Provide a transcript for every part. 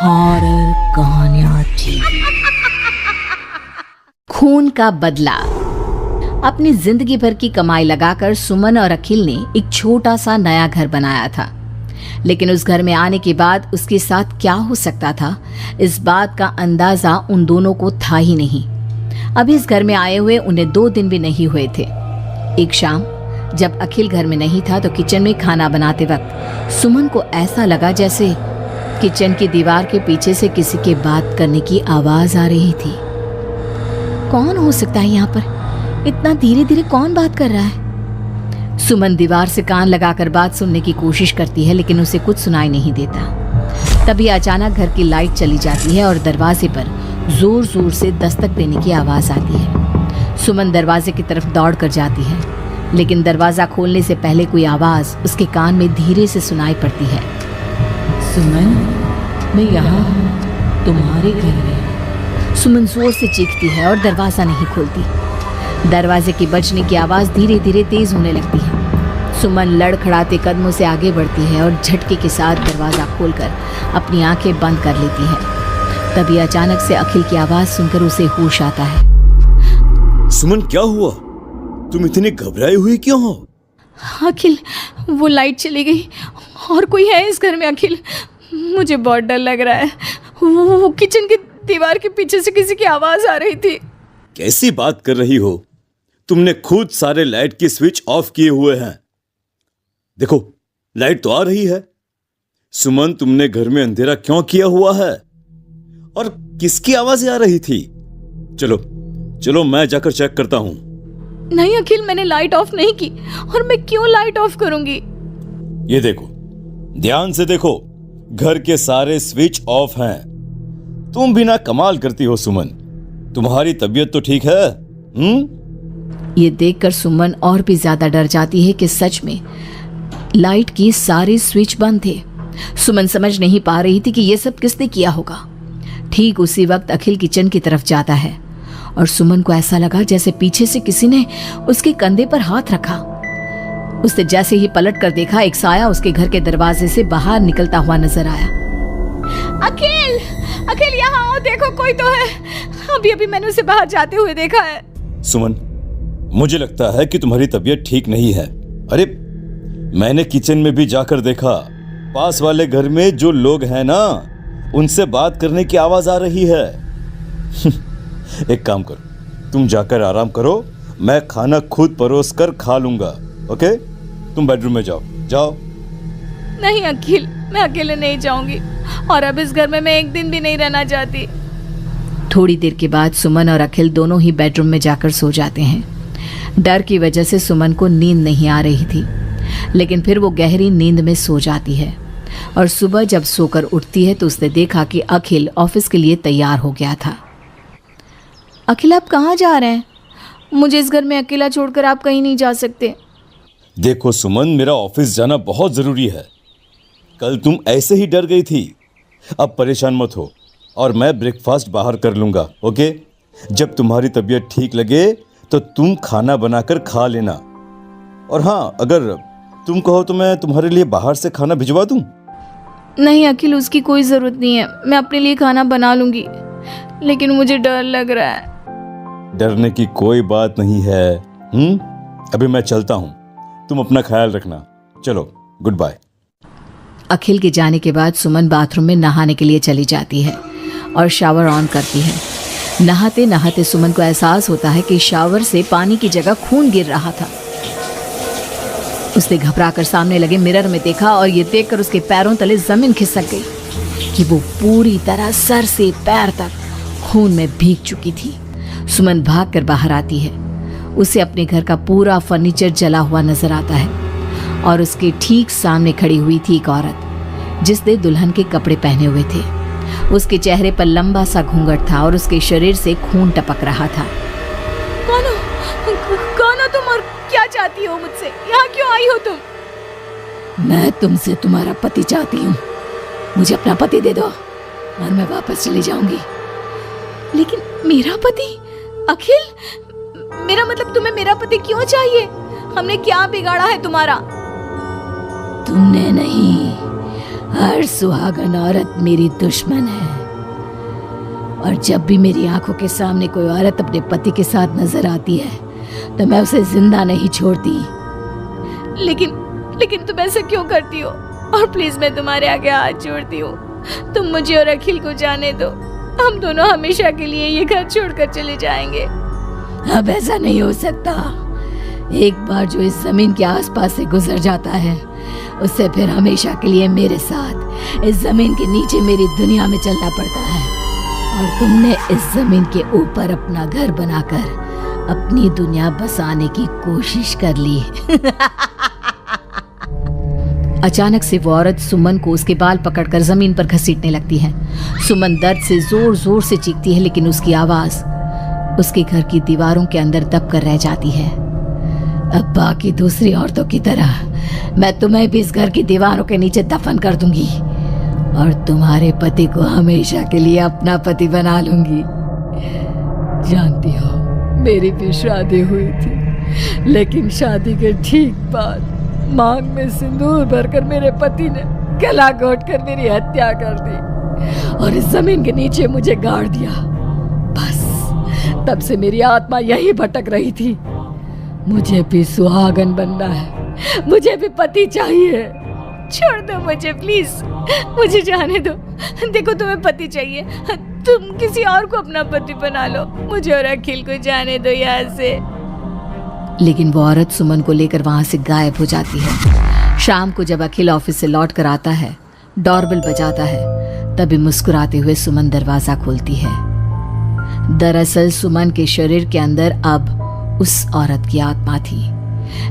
Horror कहानियां थी। खून का बदला। अपनी जिंदगी भर की कमाई लगाकर सुमन और अखिल ने एक छोटा सा नया घर बनाया था, लेकिन उस घर में आने के बाद उसके साथ क्या हो सकता था, इस बात का अंदाजा उन दोनों को था ही नहीं। अभी इस घर में आए हुए उन्हें 2 दिन भी नहीं हुए थे। एक शाम जब अखिल घर में नहीं था तो किचन में खाना बनाते वक्त सुमन को ऐसा लगा जैसे किचन की दीवार के पीछे से किसी के बात करने की आवाज आ रही थी। कौन हो सकता है यहाँ पर? इतना धीरे धीरे कौन बात कर रहा है? सुमन दीवार से कान लगाकर बात सुनने की कोशिश करती है, लेकिन उसे कुछ सुनाई नहीं देता। तभी अचानक घर की लाइट चली जाती है और दरवाजे पर जोर जोर से दस्तक देने की आवाज आती है। सुमन दरवाजे की तरफ दौड़ कर जाती है, लेकिन दरवाजा खोलने से पहले कोई आवाज उसके कान में धीरे से सुनाई पड़ती है। सुमन, मैं यहाँ हूँ, तुम्हारे घर में। सुमन जोर से चीखती है और दरवाजा नहीं खोलती। दरवाजे की बजने की आवाज धीरे धीरे तेज होने लगती है। सुमन लड़खड़ाते कदमों से आगे बढ़ती है और झटके के साथ दरवाजा खोलकर अपनी आंखें बंद कर लेती है। तभी अचानक से अखिल की आवाज सुनकर उसे होश आता है। सुमन, क्या हुआ? तुम इतनी घबराई हुई क्यों हो? अखिल, वो लाइट चली गई और कोई है इस घर में। अखिल, मुझे बहुत डर लग रहा है। वो किचन की दीवार के पीछे से किसी की आवाज आ रही थी। कैसी बात कर रही हो? तुमने खुद सारे लाइट के स्विच ऑफ किए हुए हैं। देखो, लाइट तो आ रही है। सुमन, तुमने घर में अंधेरा क्यों किया हुआ है? और किसकी आवाजें आ रही थी? चलो चलो, मैं जाकर चेक करता हूं। नहीं अखिल, मैंने लाइट ऑफ नहीं की। और मैं क्यों लाइट ऑफ करूंगी? ये देखो, ध्यान से देखो, घर के सारे स्विच ऑफ हैं। तुम भी ना कमाल करती हो सुमन। तुम्हारी तबीयत तो ठीक है? ये देखकर सुमन और भी ज्यादा डर जाती है कि सच में लाइट की सारे स्विच बंद थे। सुमन समझ नहीं पा रही थी कि ये सब किसने किया होगा। ठीक उसी वक्त अखिल किचन की तरफ जाता है और सुमन को ऐसा लगा जैसे पीछे से किसी ने उसके कंधे पर हाथ रखा। उसने जैसे ही पलट कर देखा, एक साया उसके घर के दरवाजे से बाहर निकलता हुआ नजर आया। अखिल, अखिल यहाँ आओ, देखो कोई तो है। अभी अभी मैंने उसे बाहर जाते हुए देखा है। सुमन, मुझे लगता है कि तुम्हारी तबीयत ठीक नहीं है। अरे, मैंने किचन में भी जाकर देखा। पास वाले घर में जो लोग हैं ना, उनसे बात करने की आवाज आ रही है। एक काम करो, तुम जाकर आराम करो, मैं खाना खुद परोस कर खा लूंगा। ओके? तुम बेडरूम में जाओ। जाओ। नहीं अखिल, मैं अकेले नहीं जाऊंगी और अब इस घर में मैं एक दिन भी नहीं रहना चाहती। थोड़ी देर के बाद सुमन और अखिल दोनों ही बेडरूम में जाकर सो जाते हैं। डर की वजह से सुमन को नींद नहीं आ रही थी, लेकिन फिर वो गहरी नींद में सो जाती है और सुबह जब सोकर उठती है तो उसने देखा कि अखिल ऑफिस के लिए तैयार हो गया था। अखिल, आप कहाँ जा रहे हैं? मुझे इस घर में अकेला छोड़कर आप कहीं नहीं जा सकते। देखो सुमन, मेरा ऑफिस जाना बहुत जरूरी है। कल तुम ऐसे ही डर गई थी। अब परेशान मत हो और मैं ब्रेकफास्ट बाहर कर लूंगा। ओके? जब तुम्हारी तबीयत ठीक लगे तो तुम खाना बनाकर खा लेना। और हाँ, अगर तुम कहो तो मैं तुम्हारे लिए बाहर से खाना भिजवा दूं। नहीं अखिल, उसकी कोई जरूरत नहीं है। मैं अपने लिए खाना बना लूंगी, लेकिन मुझे डर लग रहा है। डरने की कोई बात नहीं है। अभी मैं चलता हूं, तुम अपना ख्याल रखना। चलो, गुड बाय। अखिल के जाने के बाद सुमन बाथरूम में नहाने के लिए चली जाती है और शावर ऑन करती है। नहाते नहाते सुमन को एहसास होता है कि शावर से पानी की जगह खून गिर रहा था। उसने घबराकर सामने लगे मिरर में देखा और ये देखकर उसके पैरों तले जमीन खिसक गई कि वो पूरी तरह सर से पैर तक खून में भीग चुकी थी। सुमन भागकर बाहर आती है। उसे अपने घर का पूरा फर्नीचर जला हुआ नजर आता है और उसके ठीक सामने खड़ी हुई थी एक औरत जिसने दुल्हन के कपड़े पहने हुए थे। उसके चेहरे पर लंबा सा घूंघट था और उसके शरीर से खून टपक रहा था। कौन हो तुम और क्या चाहती हो मुझसे? यहाँ क्यों आई हो तुम? मैं तुमसे तुम्हारा पति चाहती हूँ। मुझे अपना पति दे दो और मैं वापस चली जाऊंगी। लेकिन मेरा पति? अखिल, मेरा मतलब तुम्हें मेरा पति क्यों चाहिए? हमने क्या बिगाड़ा है तुम्हारा? तुमने नहीं, हर सुहागन औरत मेरी दुश्मन है, और जब भी मेरी आंखों के सामने कोई औरत अपने पति के साथ नजर आती है तो मैं उसे जिंदा नहीं छोड़ती। लेकिन तुम ऐसा क्यों करती हो? और प्लीज मैं तुम्हारे आगे हाथ जोड़ती हूँ, तुम मुझे और अखिल को जाने दो। हम दोनों हमेशा के लिए ये घर छोड़कर चले जाएंगे। अब ऐसा नहीं हो सकता। एक बार जो इस जमीन के आसपास से गुजर जाता है उससे फिर हमेशा के लिए मेरे साथ इस जमीन के नीचे मेरी दुनिया में चलना पड़ता है। और तुमने इस जमीन के ऊपर अपना घर बनाकर अपनी दुनिया बसाने की कोशिश कर ली। अचानक से वो औरत सुमन को उसके बाल पकड़कर जमीन पर घसीटने लगती है। सुमन दर्द से जोर जोर से चीखती है, लेकिन उसकी आवाज उसके घर की दीवारों के अंदर दब कर रह जाती है। अब बाकी दूसरी औरतों की तरह मैं तुम्हें भी इस घर की दीवारों के नीचे दफन कर दूंगी और तुम्हारे पति को हमेशा के लिए अपना पति बना लूंगी। जानती हो, मेरी भी शादी हुई थी, लेकिन शादी के ठीक बाद मांग में सिंदूर भरकर मेरे पति ने गला घोट कर मेरी हत्या कर दी और इस जमीन के नीचे मुझे गाड़ दिया। बस तब से मेरी आत्मा यही भटक रही थी। मुझे भी सुहागन बनना है, मुझे भी पति चाहिए। छोड़ दो मुझे प्लीज, मुझे जाने दो। देखो तुम्हें पति चाहिए, तुम किसी और को अपना पति बना लो। मुझे और अखिल को जाने दो यहाँ से। लेकिन वो औरत सुमन को लेकर वहां से गायब हो जाती है। शाम को जब अखिल ऑफिस से लौट कर आता है, डोरबेल बजाता है, तभी मुस्कुराते हुए सुमन दरवाजा खोलती है। दरअसल सुमन के शरीर के अंदर अब उस औरत की आत्मा थी,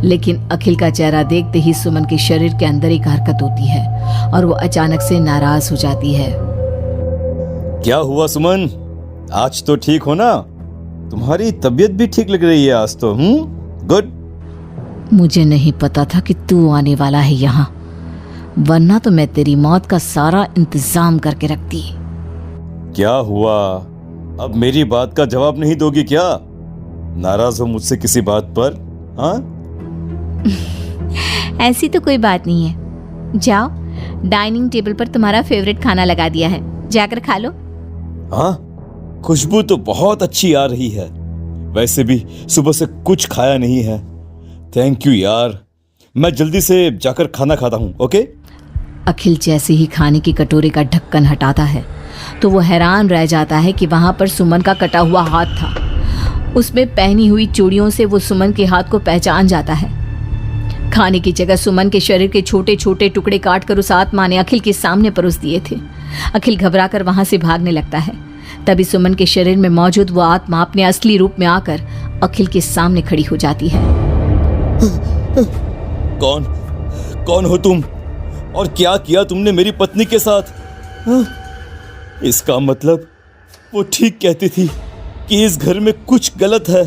लेकिन अखिल का चेहरा देखते ही सुमन के शरीर के अंदर एक हरकत होती है और वो अचानक से नाराज हो जाती है। क्या हुआ सुमन? आज तो ठीक हो ना? तुम्हारी तबीयत भी ठीक लग रही है आज तो। गुड। मुझे नहीं पता था कि तू आने वाला है यहाँ, वरना तो मैं तेरी मौत का सारा इंतजाम करके रखती। क्या हुआ? अब मेरी बात का जवाब नहीं दोगी क्या? नाराज हो मुझसे किसी बात पर? हाँ? ऐसी तो कोई बात नहीं है। जाओ, डाइनिंग टेबल पर तुम्हारा फेवरेट खाना लगा दिया है, जाकर खा लो। हाँ, खुशबू तो बहुत अच्छी आ रही है। वैसे भी सुबह से कुछ खाया नहीं है। थैंक यू यार, मैं जल्दी से जाकर खाना खाता हूँ। ओके? अखिल जैसे ही खाने की कटोरे का ढक्कन हटाता है तो वो हैरान रह जाता है कि वहां पर सुमन का कटा हुआ हाथ था। उसमें पहनी हुई चूड़ियों से वो सुमन के हाथ को पहचान जाता है। खाने की जगह सुमन के शरीर के छोटे छोटे टुकड़े काटकर उस आत्मा ने अखिल के सामने परोस दिए थे। अखिल घबराकर वहां से भागने लगता है। तभी सुमन के शरीर में मौजूद वो आत्मा अपने असली रूप में आकर अखिल के सामने खड़ी हो जाती है। कौन हो तुम? और क्या किया तुमने मेरी पत्नी के साथ? इसका मतलब वो ठीक कहती थी कि इस घर में कुछ गलत है।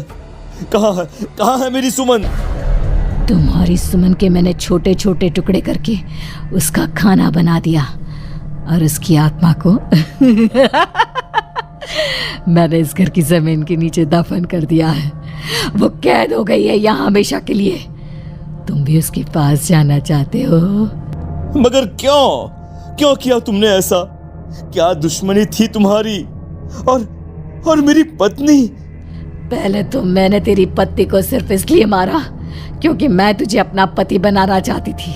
कहाँ है मेरी सुमन? तुम्हारी सुमन के मैंने छोटे छोटे टुकड़े करके उसका खाना बना दिया और उसकी आत्मा को मैंने इस घर की जमीन के नीचे दफन कर दिया है। वो कैद हो गई है यहाँ हमेशा के लिए। तुम भी उसके पास जाना चाहते हो? मगर क्यों किया तुमने ऐसा? क्या दुश्मनी थी तुम्हारी और मेरी पत्नी? पहले तो मैंने तेरी पत्नी को सिर्फ इसलिए मारा क्योंकि मैं तुझे अपना पति बनाना चाहती थी।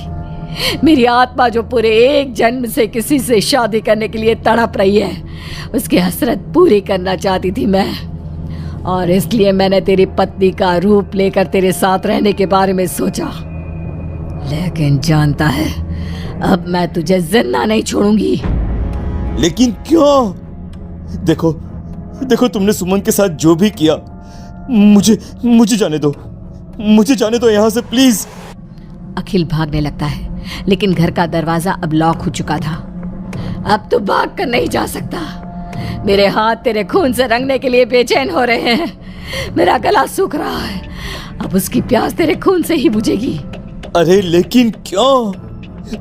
मेरी आत्मा जो पूरे एक जन्म से किसी से शादी करने के लिए तड़प रही है, उसकी हसरत पूरी करना चाहती थी मैं। और इसलिए मैंने तेरी पत्नी का रूप लेकर तेरे साथ रहने के बारे में सोचा। लेकिन जानता है, अब मैं तुझे जिंदा नहीं छोड़ूंगी। लेकिन क्यों? देखो तुमने सुमन के साथ जो भी किया, मुझे जाने दो यहाँ से प्लीज। अखिल भागने लगता है, लेकिन घर का दरवाजा अब लॉक हो चुका था। अब तो भाग कर नहीं जा सकता। मेरे हाथ तेरे खून से रंगने के लिए बेचैन हो रहे हैं। मेरा गला सूख रहा है, अब उसकी प्यास तेरे खून से ही बुझेगी। अरे लेकिन क्यों?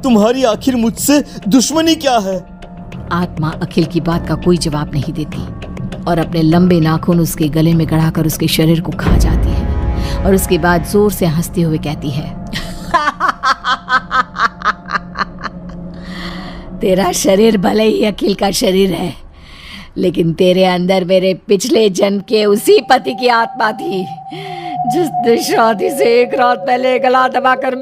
तुम्हारी आखिर मुझसे दुश्मनी क्या है? आत्मा अखिल की बात का कोई जवाब नहीं देती और अपने लंबे नाखून उसके गले में गड़ाकर उसके शरीर को खा जाती है और उसके बाद जोर से हंसते हुए कहती है, तेरा शरीर भले ही अखिल का शरीर है, लेकिन तेरे अंदर मेरे पिछले जन्म के उसी पति की आत्मा थी जिसने शादी से एक रात पहले गला दबाकर